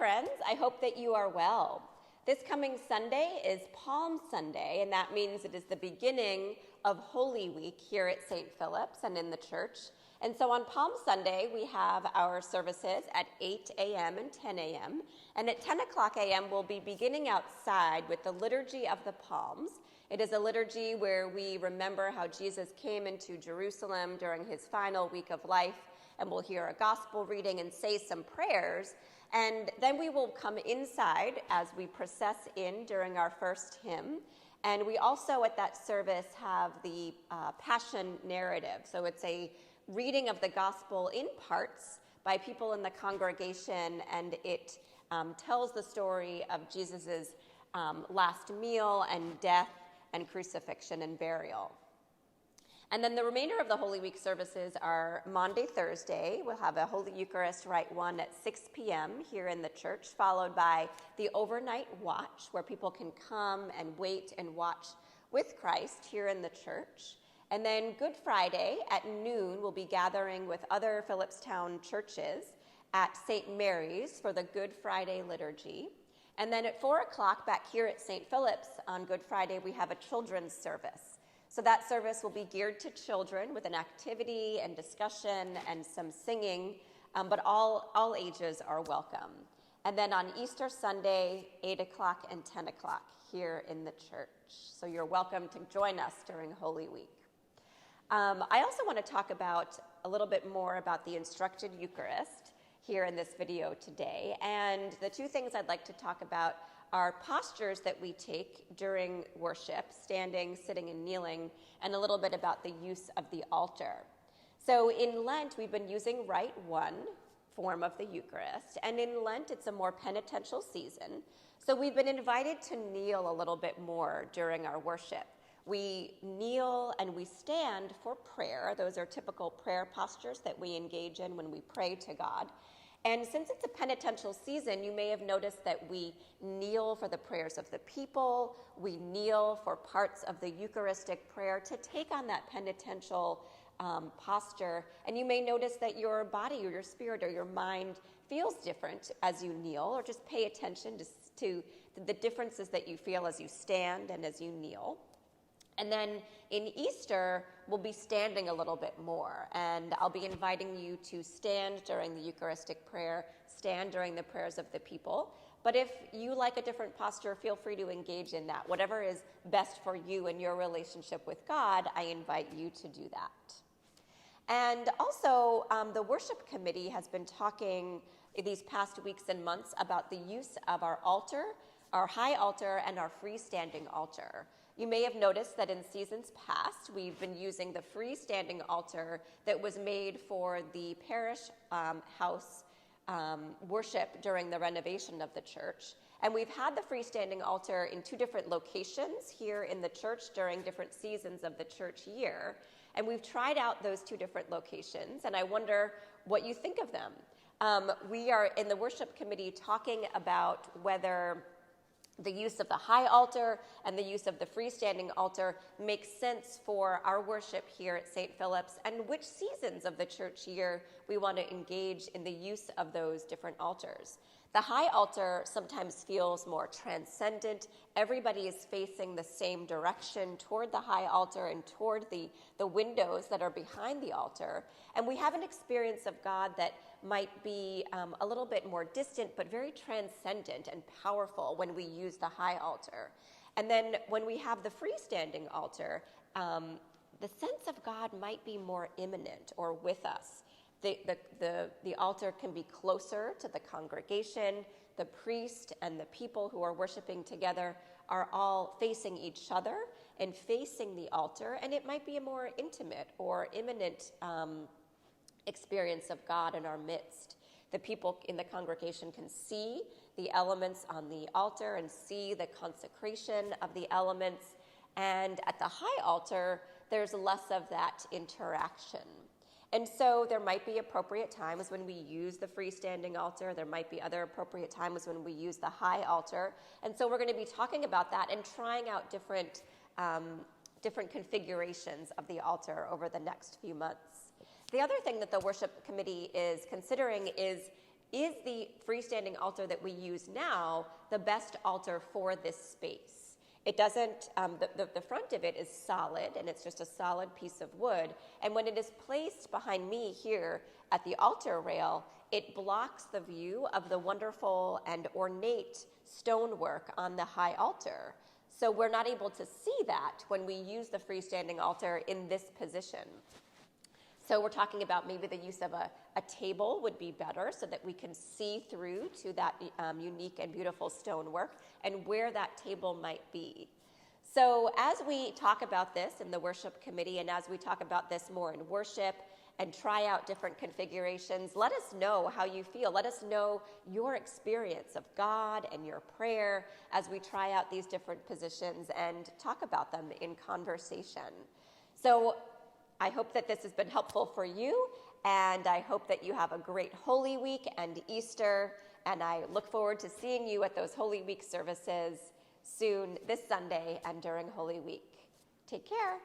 friends. I hope that you are well. This coming Sunday is Palm Sunday, and that means it is the beginning of Holy Week here at St. Philip's and in the church. And so on Palm Sunday, we have our services at 8 a.m. and 10 a.m. And at 10 o'clock a.m., we'll be beginning outside with the Liturgy of the Palms. It is a liturgy where we remember how Jesus came into Jerusalem during his final week of life, and we'll hear a gospel reading and say some prayers. And then we will come inside as we process in during our first hymn. And we also at that service have the Passion narrative. So it's a reading of the gospel in parts by people in the congregation, and it tells the story of Jesus's last meal and death and crucifixion and burial. And then the remainder of the Holy Week services are Maundy, Thursday. We'll have a Holy Eucharist Rite 1 at 6 p.m. here in the church, followed by the overnight watch, where people can come and wait and watch with Christ here in the church. And then Good Friday at noon, we'll be gathering with other Phillipstown churches at St. Mary's for the Good Friday liturgy. And then at 4 o'clock back here at St. Philip's on Good Friday, we have a children's service. So that service will be geared to children with an activity and discussion and some singing, but all ages are welcome. And then on Easter Sunday, 8 o'clock and 10 o'clock here in the church. So you're welcome to join us during Holy Week. I also want to talk about a little bit more about the instructed Eucharist here in this video today. And the two things I'd like to talk about are postures that we take during worship, standing, sitting, and kneeling, and a little bit about the use of the altar. So in Lent, we've been using Rite 1 form of the Eucharist, and in Lent, it's a more penitential season. So we've been invited to kneel a little bit more during our worship. We kneel and we stand for prayer. Those are typical prayer postures that we engage in when we pray to God. And since it's a penitential season, you may have noticed that we kneel for the prayers of the people, we kneel for parts of the Eucharistic prayer to take on that penitential posture. And you may notice that your body or your spirit or your mind feels different as you kneel, or just pay attention to the differences that you feel as you stand and as you kneel. And then in Easter, we'll be standing a little bit more, and I'll be inviting you to stand during the Eucharistic prayer, stand during the prayers of the people. But if you like a different posture, feel free to engage in that. Whatever is best for you and your relationship with God, I invite you to do that. And also, the worship committee has been talking these past weeks and months about the use of our altar, our high altar, and our freestanding altar. You may have noticed that in seasons past, we've been using the freestanding altar that was made for the parish house worship during the renovation of the church. And we've had the freestanding altar in two different locations here in the church during different seasons of the church year. And we've tried out those two different locations, and I wonder what you think of them. We are in the worship committee talking about whether the use of the high altar and the use of the freestanding altar makes sense for our worship here at St. Philip's, and which seasons of the church year we want to engage in the use of those different altars. The high altar sometimes feels more transcendent. Everybody is facing the same direction toward the high altar and toward the windows that are behind the altar. And we have an experience of God that might be a little bit more distant, but very transcendent and powerful when we use the high altar. And then when we have the freestanding altar, the sense of God might be more immanent or with us. The altar can be closer to the congregation. The priest and the people who are worshiping together are all facing each other and facing the altar, and it might be a more intimate or immanent experience of God in our midst. The people in the congregation can see the elements on the altar and see the consecration of the elements, and at the high altar, there's less of that interaction. And so there might be appropriate times when we use the freestanding altar. There might be other appropriate times when we use the high altar. And so we're going to be talking about that and trying out different configurations of the altar over the next few months. The other thing that the worship committee is considering is is the freestanding altar that we use now the best altar for this space? It doesn't, the front of it is solid, and it's just a solid piece of wood. And when it is placed behind me here at the altar rail, it blocks the view of the wonderful and ornate stonework on the high altar. So we're not able to see that when we use the freestanding altar in this position. So we're talking about maybe the use of a table would be better so that we can see through to that unique and beautiful stonework and where that table might be. So as we talk about this in the worship committee and as we talk about this more in worship and try out different configurations, let us know how you feel. Let us know your experience of God and your prayer as we try out these different positions and talk about them in conversation. So I hope that this has been helpful for you, and I hope that you have a great Holy Week and Easter, and I look forward to seeing you at those Holy Week services soon this Sunday and during Holy Week. Take care.